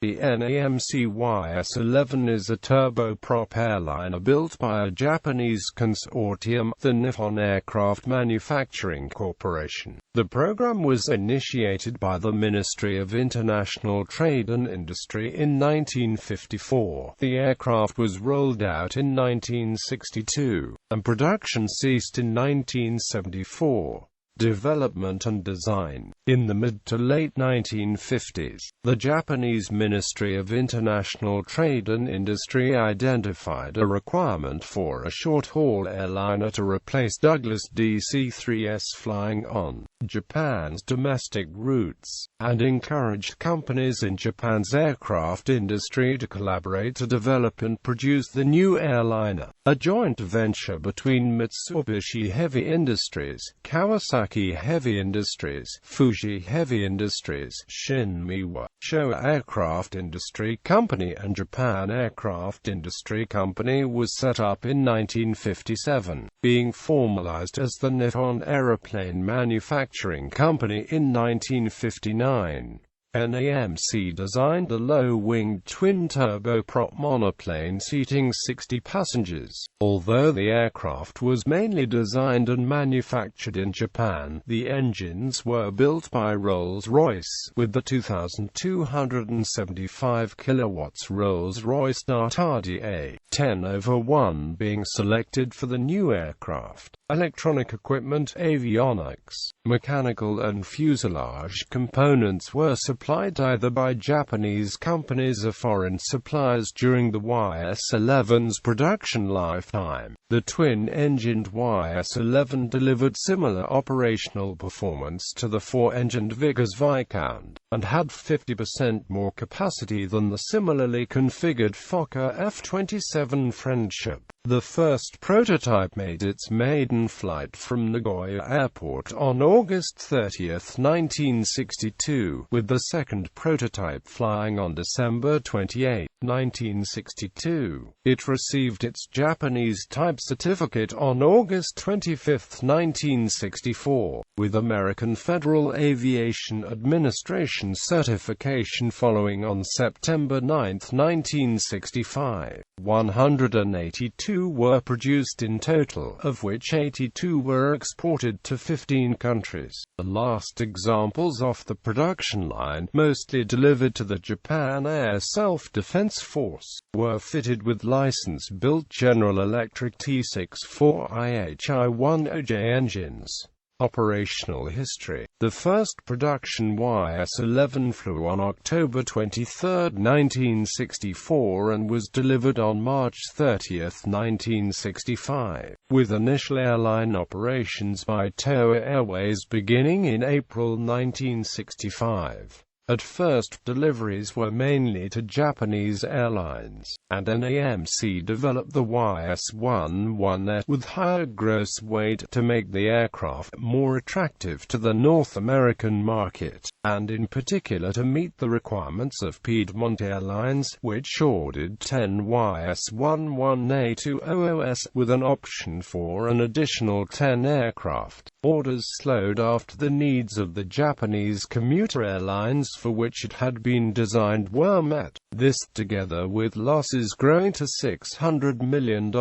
The Namc Ys-11 is a turboprop airliner built by a Japanese consortium, the Nihon Aircraft Manufacturing Corporation. The program was initiated by the Ministry of International Trade and Industry in 1954. The aircraft was rolled out in 1962, and production ceased in 1974. Development and design. In the mid to late 1950s, the Japanese Ministry of International Trade and Industry identified a requirement for a short-haul airliner to replace Douglas DC-3s flying on Japan's domestic routes, and encouraged companies in Japan's aircraft industry to collaborate to develop and produce the new airliner, a joint venture between Mitsubishi Heavy Industries, Kawasaki Heavy Industries, Fuji Heavy Industries, Shinmiwa, Showa Aircraft Industry Company and Japan Aircraft Industry Company was set up in 1957, being formalized as the Nihon Aeroplane Manufacturing Company in 1959. Namc designed a low-winged twin-turboprop monoplane seating 60 passengers. Although the aircraft was mainly designed and manufactured in Japan, the engines were built by Rolls-Royce, with the 2,275 kilowatts Rolls-Royce Dart RDA 10/1 being selected for the new aircraft. Electronic equipment, avionics, mechanical and fuselage components were supplied either by Japanese companies or foreign suppliers during the Ys-11's production lifetime. The twin-engined Ys-11 delivered similar operational performance to the four-engined Vickers Viscount, and had 50% more capacity than the similarly configured Fokker F-27 Friendship. The first prototype made its maiden flight from Nagoya Airport on August 30, 1962, with the second prototype flying on December 28, 1962. It received its Japanese type certificate on August 25, 1964, with American Federal Aviation Administration certification following on September 9, 1965. 182 were produced in total, of which 82 were exported to 15 countries. The last examples off the production line, mostly delivered to the Japan Air Self-Defense Force, were fitted with license-built General Electric T-64IHI-10J engines. Operational history. The first production Ys-11 flew on October 23, 1964 and was delivered on March 30, 1965, with initial airline operations by Toei Airways beginning in April 1965. At first, deliveries were mainly to Japanese airlines, and Namc developed the Ys-11 with higher gross weight to make the aircraft more attractive to the North American market, and in particular to meet the requirements of Piedmont Airlines, which ordered 10 Ys-11A200s with an option for an additional 10 aircraft. Orders slowed after the needs of the Japanese commuter airlines for which it had been designed were met. This, together with losses growing to $600 million,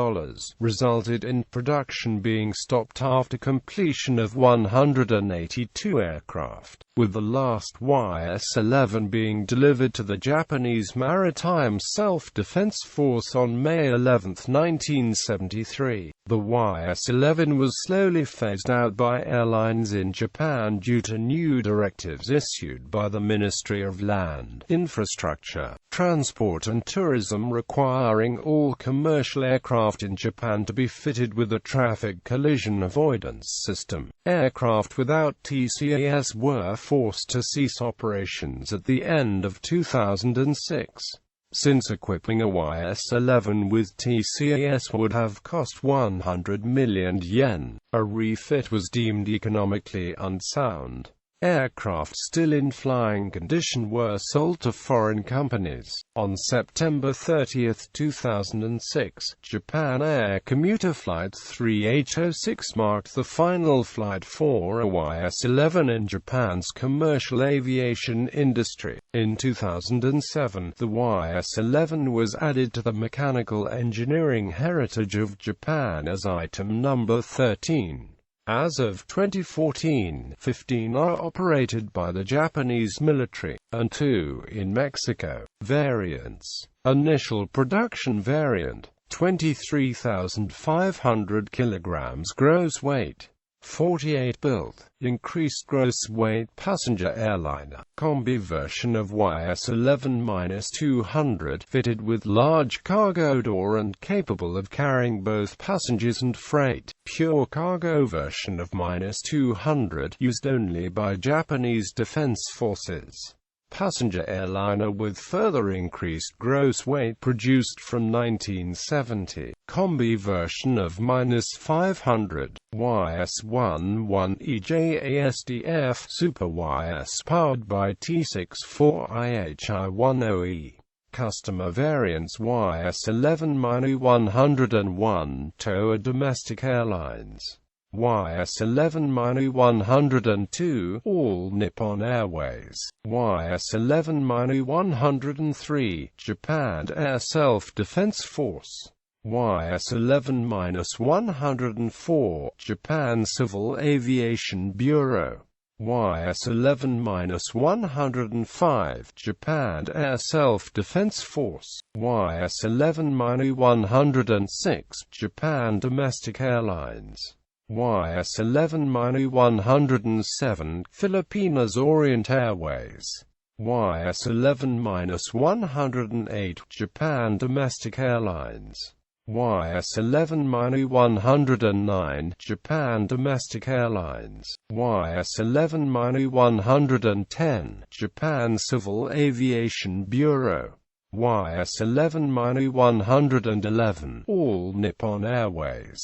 resulted in production being stopped after completion of 182 aircraft, with the last Ys-11 being delivered to the Japanese Maritime Self-Defense Force on May 11, 1973. The Ys-11 was slowly phased out by airlines in Japan due to new directives issued by the Ministry of Land, Infrastructure, Transport and Tourism requiring all commercial aircraft in Japan to be fitted with a traffic collision avoidance system. Aircraft without TCAS were forced to cease operations at the end of 2006. Since equipping a Ys-11 with TCAS would have cost 100 million yen, a refit was deemed economically unsound. Aircraft still in flying condition were sold to foreign companies. On September 30, 2006, Japan Air commuter flight 3806 marked the final flight for a Ys-11 in Japan's commercial aviation industry. In 2007, the Ys-11 was added to the Mechanical Engineering Heritage of Japan as item number 13. As of 2014, 15 are operated by the Japanese military, and 2 in Mexico. Variants: initial production variant, 23,500 kilograms gross weight, 48 built, increased gross weight passenger airliner, combi version of Ys-11-200, fitted with large cargo door and capable of carrying both passengers and freight, pure cargo version of -200, used only by Japanese defense forces. Passenger airliner with further increased gross weight produced from 1970, combi version of -500, Ys-11EJASDF Super Ys powered by T64IHI10E. Customer variants Ys-11-101 TOA Domestic Airlines, Ys-11-102 All Nippon Airways, Ys-11-103 Japan Air Self-Defense Force, Ys-11-104 Japan Civil Aviation Bureau, Ys-11-105 Japan Air Self-Defense Force, Ys-11-106 Japan Domestic Airlines, Ys-11-107 Filipinas Orient Airways, Ys-11-108 Japan Domestic Airlines, Ys-11-109 Japan Domestic Airlines, Ys-11-110 Japan Civil Aviation Bureau, Ys-11-111 All Nippon Airways,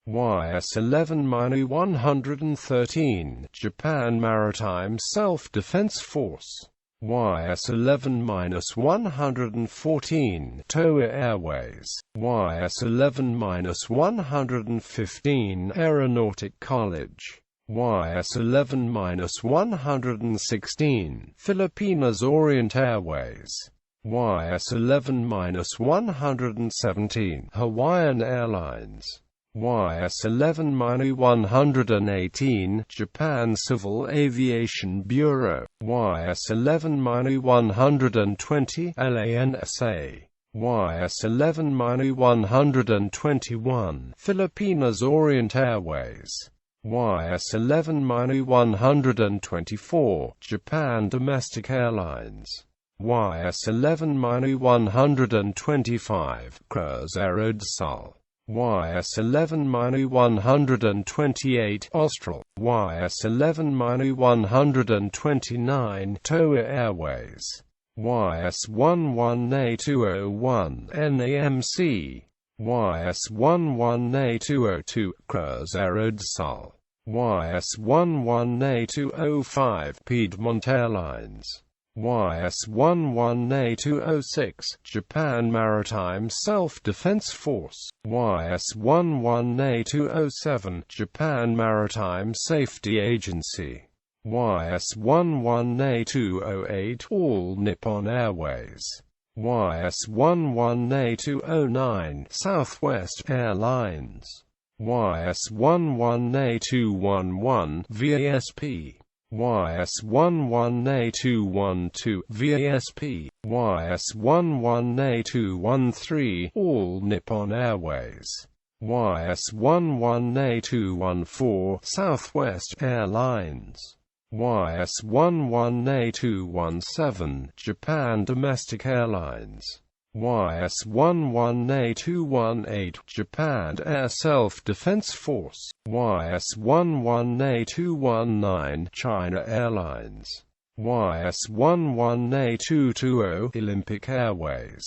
Ys-11-113 Japan Maritime Self-Defense Force, Ys-11-114 TOA Airways, Ys-11-115 Aeronautic College, Ys-11-116 Filipinas Orient Airways, Ys-11-117 Hawaiian Airlines, Ys-11-118 Japan Civil Aviation Bureau, Ys-11-120 LANSA, Ys-11-121 Filipinas Orient Airways, Ys-11-124 Japan Domestic Airlines, Ys-11-125 Cruz Aerodesal, Ys-11-128 Austral, Ys-11-129 TOA Airways, Ys-11-201 Namc, Ys-11-202 Cruz Aerodesal, Ys-11-205 Piedmont Airlines, Ys-11-206 Japan Maritime Self-Defense Force, Ys-11-207 Japan Maritime Safety Agency, Ys-11-208 All Nippon Airways, Ys-11-209 Southwest Airlines, Ys-11-211 VASP, Ys-11-212 VASP, Ys-11-213 All Nippon Airways, Ys-11-214 Southwest Airlines, Ys-11-217 Japan Domestic Airlines, Ys-11-218 Japan Air Self-Defense Force, Ys-11-219 China Airlines, Ys-11-220 Olympic Airways,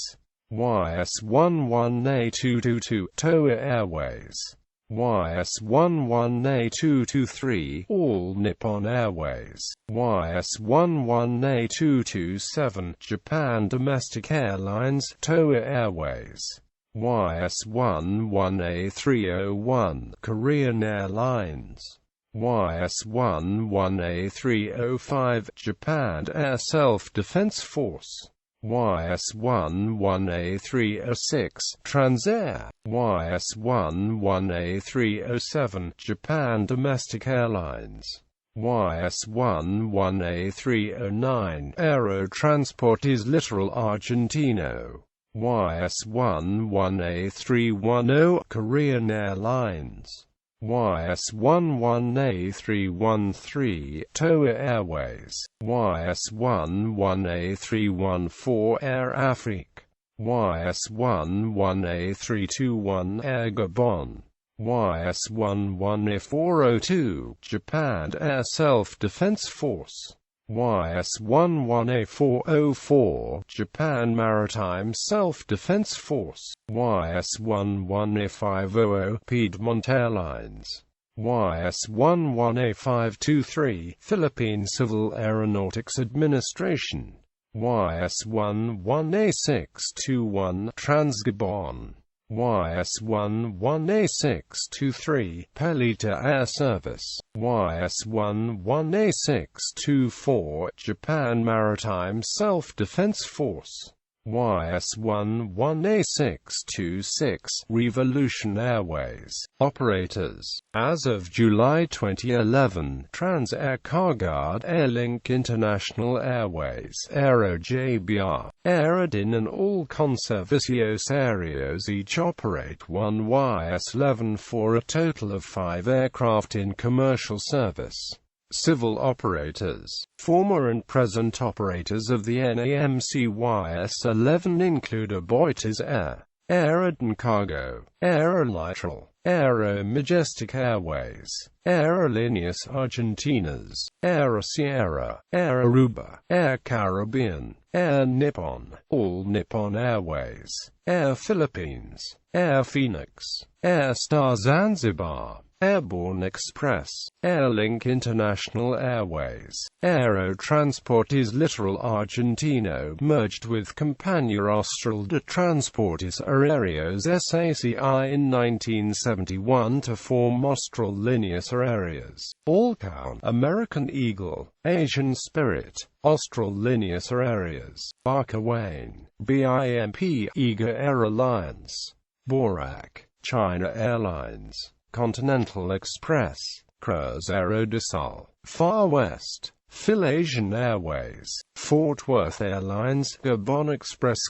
Ys-11-222 TOA Airways, Ys-11A223, All Nippon Airways. Ys-11A227, Japan Domestic Airlines, Toei Airways. Ys-11A301, Korean Airlines. Ys-11A305, Japan Air Self-Defense Force. Ys-11A306, Transair. Ys-11A307, Japan Domestic Airlines. Ys-11A309, Aerotransport is Littoral Argentino. Ys-11A310, Korean Airlines. Ys-11A313, Toei Airways. Ys-11A314, Air Afrique. Ys-11A321, Air Gabon. Ys-11A402, Japan Air Self-Defense Force. Ys-11A404, Japan Maritime Self-Defense Force. Ys-11A500, Piedmont Airlines. Ys-11A523, Philippine Civil Aeronautics Administration. Ys-11A621, Transgabon. Ys-11A623, Pelita Air Service. Ys-11A624, Japan Maritime Self-Defense Force. Ys-11A626, Revolution Airways. Operators. As of July 2011, Transair Carguard, Airlink International Airways, AeroJBR, Aerodin and all Conservicios Aéreos each operate one Ys-11 for a total of 5 aircraft in commercial service. Civil operators. Former and present operators of the Namc Ys-11 include Aboitiz Air, Aerodin Cargo, Aeroliteral, Aero Majestic Airways, Aerolíneas Argentinas, Air Sierra, Air Aruba, Air Caribbean, Air Nippon, All Nippon Airways, Air Philippines, Air Phoenix, Air Star Zanzibar, Airborne Express, Airlink International Airways, Aerotransport is Littoral Argentino merged with Compañía Austral de Transportes Aéreos SACI in 1971 to form Austral Líneas Aéreas. Allcown, American Eagle, Asian Spirit, Austral Líneas Aéreas, Barker Wayne, BIMP, Eager Air Alliance, Borac, China Airlines, Continental Express, Cruz Aerodesal, Far West, Phil-Asian Airways, Fort Worth Airlines, Gabon Express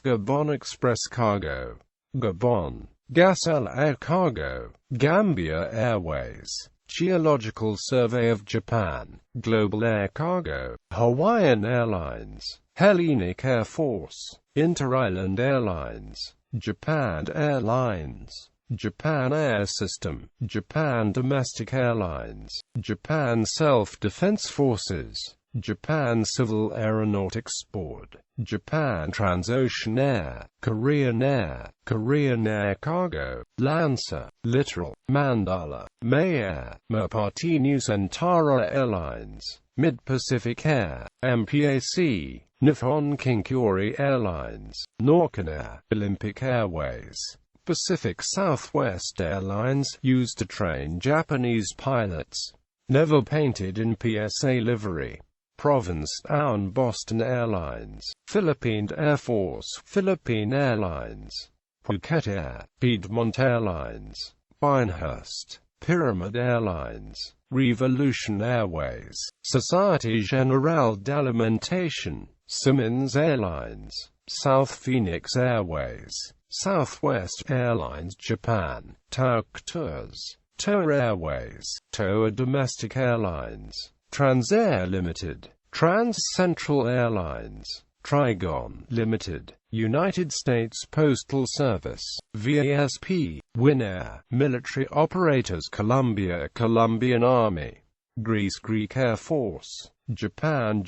Cargo, Gabon, Gasel Air Cargo, Gambia Airways, Geological Survey of Japan, Global Air Cargo, Hawaiian Airlines, Hellenic Air Force, Inter-Island Airlines, Japan Airlines, Japan Air System, Japan Domestic Airlines, Japan Self-Defense Forces, Japan Civil Aeronautics Board, Japan Transocean Air, Korean Air Cargo, Lancer, Littoral, Mandala, May Air, Merpati Nusantara Airlines, Mid-Pacific Air, MPAC, Nippon Kinkuri Airlines, Norcan Air, Olympic Airways, Pacific Southwest Airlines, used to train Japanese pilots. Never painted in PSA livery. Provincetown Boston Airlines, Philippine Air Force, Philippine Airlines, Phuket Air, Piedmont Airlines, Pinehurst, Pyramid Airlines, Revolution Airways, Société Générale d'Alimentation, Siemens Airlines, South Phoenix Airways, Southwest Airlines Japan, Tauk Tours, Toa Airways, Toa Domestic Airlines, Transair Limited, Trans Central Airlines, Trigon Limited, United States Postal Service, VASP, Winair, Military Operators Columbia, Colombian Army, Greece Greek Air Force, Japan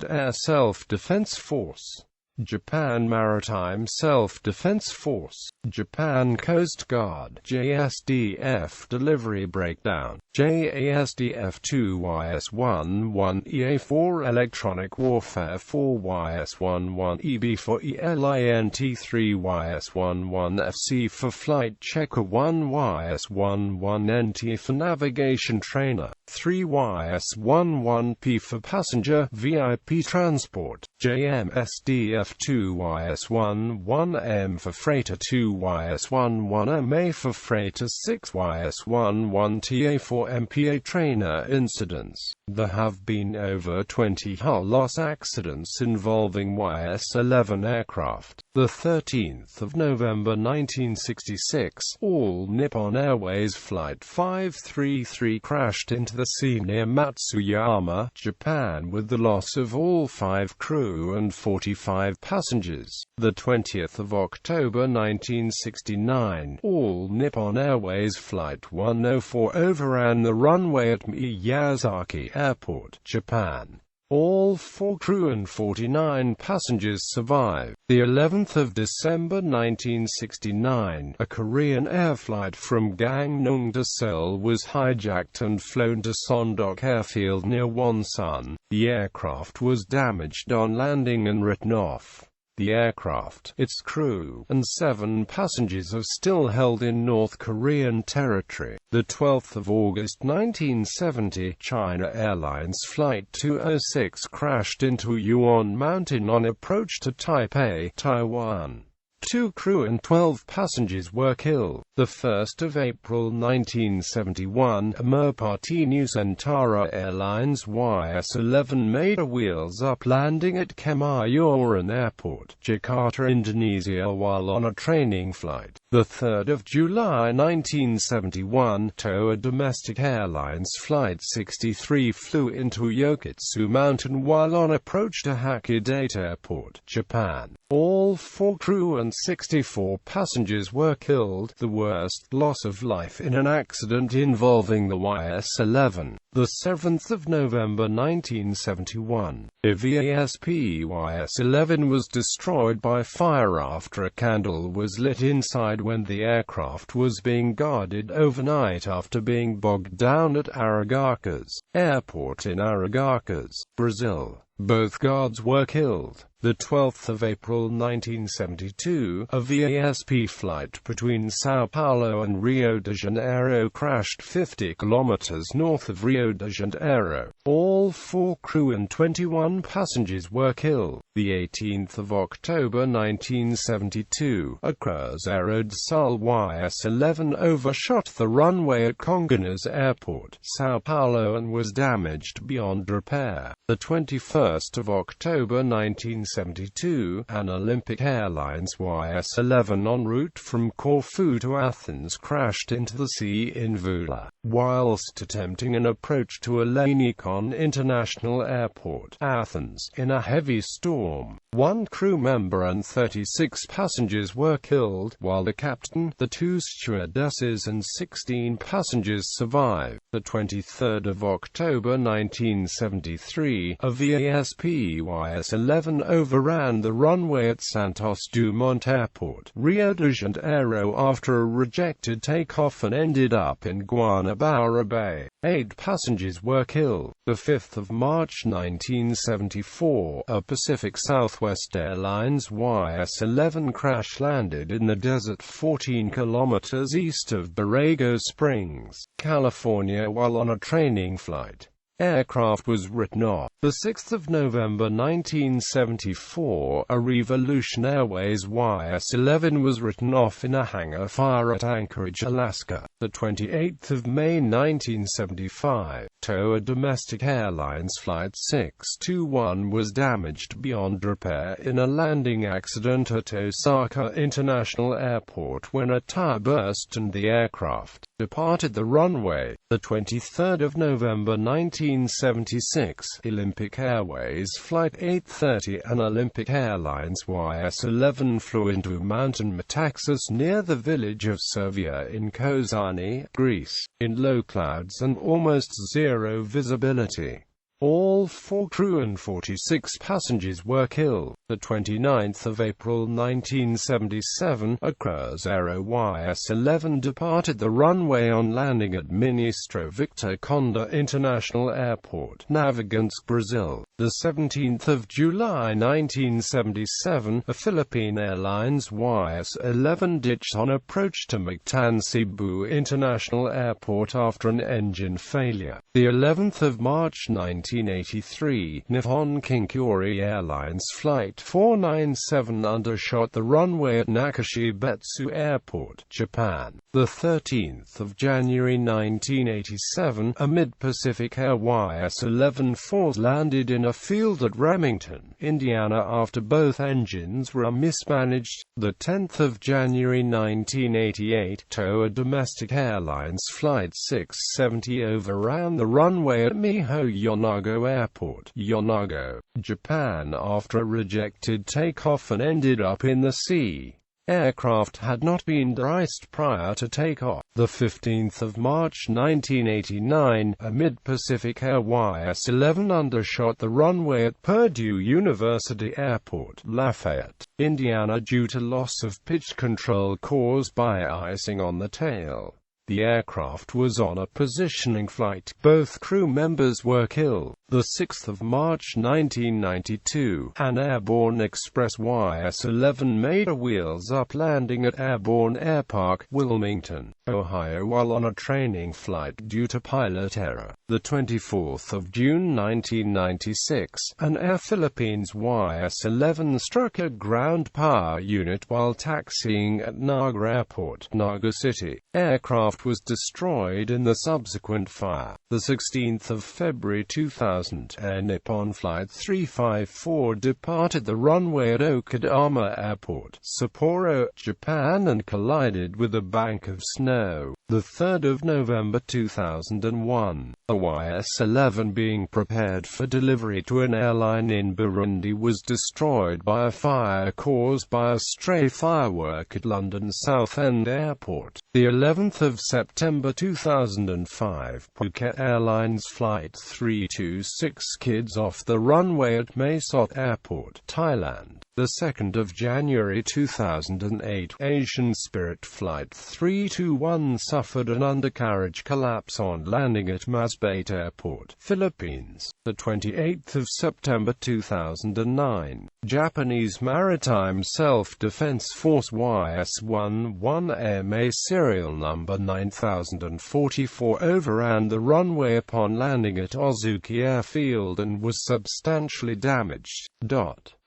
Air Self-Defense Force, Japan Maritime Self-Defense Force, Japan Coast Guard, JSDF Delivery Breakdown, JASDF-2YS-11 Electronic Warfare 4YS-11 EB-4 ELINT-3YS-11 FC Flight Checker 1YS-11 NT Navigation Trainer, 3YS-11P Passenger VIP Transport, JMSDF-2YS-11M Freighter 2YS-11MA Freighter 6YS-11TA-4 Trainer Incidents. There have been over 20 hull loss accidents involving YS-11 aircraft. The 13th of November 1966, All Nippon Airways Flight 533 crashed into the sea near Matsuyama, Japan with the loss of all 5 crew and 45 passengers. The 20th of October 1969, All Nippon Airways Flight 104 overran the runway at Miyazaki Airport, Japan. All 4 crew and 49 passengers survived. The 11th of December 1969, a Korean air flight from Gangneung to Seoul was hijacked and flown to Sondok Airfield near Wonsan. The aircraft was damaged on landing and written off. The aircraft, its crew, and 7 passengers are still held in North Korean territory. The 12th of August 1970, China Airlines Flight 206 crashed into Yuan Mountain on approach to Taipei, Taiwan. 2 crew and 12 passengers were killed. The 1st of April 1971, Merpati Nusantara Airlines YS-11 made a wheels-up landing at Kemayoran Airport, Jakarta, Indonesia while on a training flight. The 3rd of July 1971, Toa Domestic Airlines Flight 63 flew into Yokitsu Mountain while on approach to Hakodate Airport, Japan. All 4 crew and 64 passengers were killed, the worst loss of life in an accident involving the YS-11. The 7th of November 1971, a VASP YS-11 was destroyed by fire after a candle was lit inside when the aircraft was being guarded overnight after being bogged down at Aragacas Airport in Aragacas, Brazil. Both guards were killed. The 12th of April 1972, a VASP flight between Sao Paulo and Rio de Janeiro crashed 50 kilometers north of Rio de Janeiro. All 4 crew and 21 passengers were killed. The 18th of October 1972, a Cruise Aerosol YS-11 overshot the runway at Congonhas Airport, Sao Paulo and was damaged beyond repair. The 21st of October 1972, an Olympic Airlines YS-11 en route from Corfu to Athens crashed into the sea in Vula, whilst attempting an approach to Ellinikon International Airport, Athens, in a heavy storm. 1 crew member and 36 passengers were killed, while the captain, the 2 stewardesses and 16 passengers survived. The 23rd of October 1973, a VASP YS-11 overran the runway at Santos Dumont Airport, Rio de Janeiro after a rejected takeoff and ended up in Guanabara Bay. 8 passengers were killed. The 5th of March 1974, a Pacific Southwest Airlines YS-11 crash-landed in the desert 14 kilometers east of Borrego Springs, California while on a training flight. Aircraft was written off. The 6th of November 1974, a Revolution Airways YS-11 was written off in a hangar fire at Anchorage, Alaska. The 28th of May 1975, Toa Domestic Airlines Flight 621 was damaged beyond repair in a landing accident at Osaka International Airport when a tire burst and the aircraft departed the runway. The 23rd of November 1976, Olympic Airways Flight 830 and Olympic Airlines YS-11 flew into Mountain Metaxas near the village of Servia in Kozani, Greece, in low clouds and almost zero visibility. All 4 crew and 46 passengers were killed. The 29th of April 1977, a Cruzeiro Ys-11 departed the runway on landing at Ministro Victor Conde International Airport, Navegantes, Brazil. The 17th of July 1977, a Philippine Airlines Ys-11 ditched on approach to Mactan Cebu International Airport after an engine failure. The 11th of March 1983, Nihon Kinkuri Airlines Flight 497 undershot the runway at Nakashibetsu Airport, Japan. The 13th of January 1987, a Mid-Pacific Air Ys-11 force landed in a field at Remington, Indiana after both engines were mismanaged. The 10th of January 1988, Toa Domestic Airlines Flight 670 overran the runway at Miho Yonago Airport, Yonago, Japan after a rejected takeoff and ended up in the sea. Aircraft had not been de-iced prior to takeoff. The 15th of March 1989, a Mid-Pacific Air Ys-11 undershot the runway at Purdue University Airport, Lafayette, Indiana due to loss of pitch control caused by icing on the tail. The aircraft was on a positioning flight. Both crew members were killed. The 6th of March 1992, an Airborne Express Ys-11 made a wheels-up landing at Airborne Air Park, Wilmington, Ohio while on a training flight due to pilot error. The 24th of June 1996, an Air Philippines Ys-11 struck a ground power unit while taxiing at Naga Airport, Naga City. Aircraft was destroyed in the subsequent fire. The 16th of February 2000, Air Nippon Flight 354 departed the runway at Okayama Airport, Sapporo, Japan and collided with a bank of snow. The 3rd of November 2001, a Ys-11 being prepared for delivery to an airline in Burundi was destroyed by a fire caused by a stray firework at London Southend Airport. The 11th of September 2005, Phuket Airlines Flight 326 skids off the runway at Mae Sot Airport, Thailand. The 2nd of January 2008, Asian Spirit Flight 321 suffered an undercarriage collapse on landing at Masbate Airport, Philippines. The 28th of September 2009, Japanese Maritime Self-Defense Force Ys-11 serial number 9044 overran the runway upon landing at Ozuki Airfield and was substantially damaged.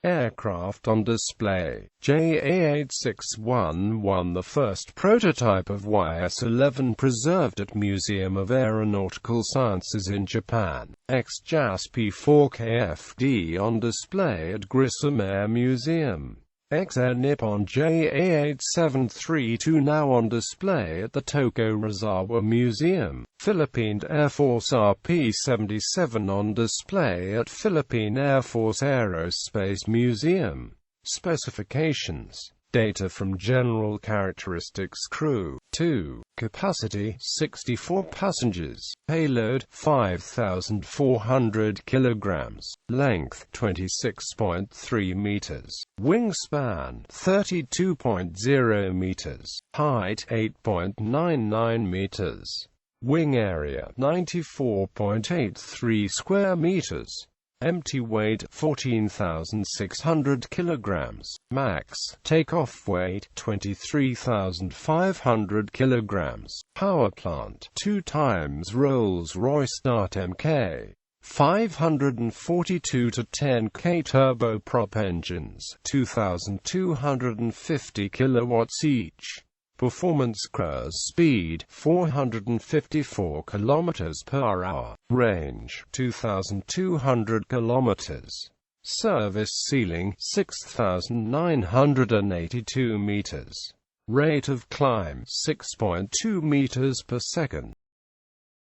Aircraft on display. JA8611, the first prototype of Ys-11 preserved at Museum of Aeronautical Sciences in Japan. XJAS P4KFD on display at Grissom Air Museum. Air Nippon JA8732 now on display at the Tokorozawa Museum. Philippine Air Force RP-77 on display at Philippine Air Force Aerospace Museum. Specifications. Data from General Characteristics. Crew 2. Capacity 64 passengers. Payload 5,400 kilograms. Length 26.3 meters. Wingspan 32.0 meters. Height 8.99 meters. Wing area 94.83 square meters. Empty weight 14,600 kilograms. Max takeoff weight 23,500 kilograms. Power plant 2 times Rolls-Royce Namc 542 to 10K turboprop engines, 2,250 kilowatts each. Performance cruise speed 454 kilometers per hour. Range 2,200 kilometers. Service ceiling 6,982 meters. Rate of climb 6.2 meters per second.